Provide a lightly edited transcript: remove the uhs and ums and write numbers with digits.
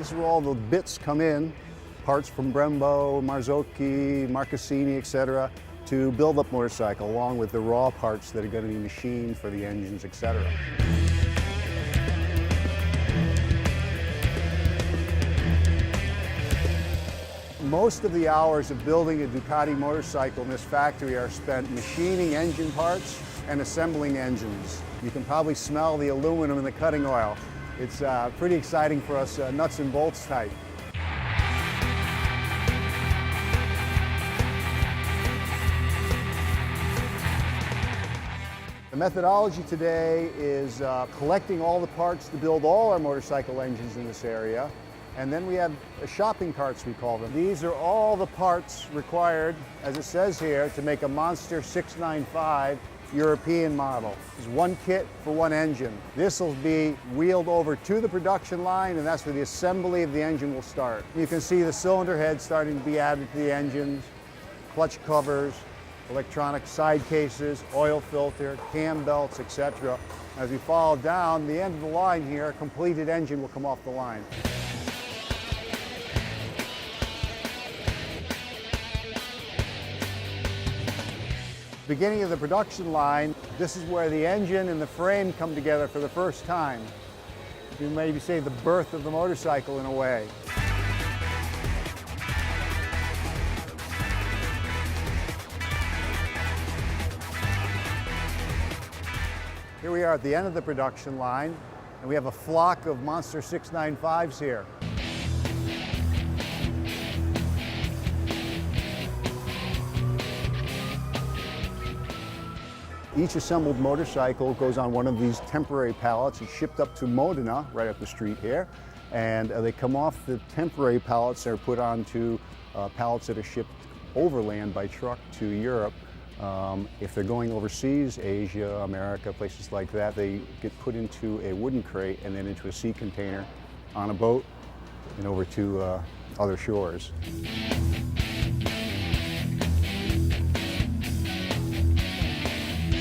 This is where all the bits come in, parts from Brembo, Marzocchi, Marcassini, etc., to build up motorcycle, along with the raw parts that are going to be machined for the engines, etc. Most of the hours of building a Ducati motorcycle in this factory are spent machining engine parts and assembling engines. You can probably smell the aluminum in the cutting oil. It's pretty exciting for us nuts and bolts type. The methodology today is collecting all the parts to build all our motorcycle engines in this area. And then we have shopping carts, we call them. These are all the parts required, as it says here, to make a Monster 695 European model. There's one kit for one engine. This will be wheeled over to the production line, and that's where the assembly of the engine will start. You can see the cylinder head starting to be added to the engines, clutch covers, electronic side cases, oil filter, cam belts, etc. As we follow down, the end of the line here, a completed engine will come off the line. Beginning of the production line, this is where the engine and the frame come together for the first time. You maybe say the birth of the motorcycle in a way. Here we are at the end of the production line, and we have a flock of Monster 695s here. Each assembled motorcycle goes on one of these temporary pallets and shipped up to Modena, right up the street here. And they come off the temporary pallets, they're put onto pallets that are shipped overland by truck to Europe. If they're going overseas, Asia, America, places like that, they get put into a wooden crate and then into a sea container on a boat and over to other shores.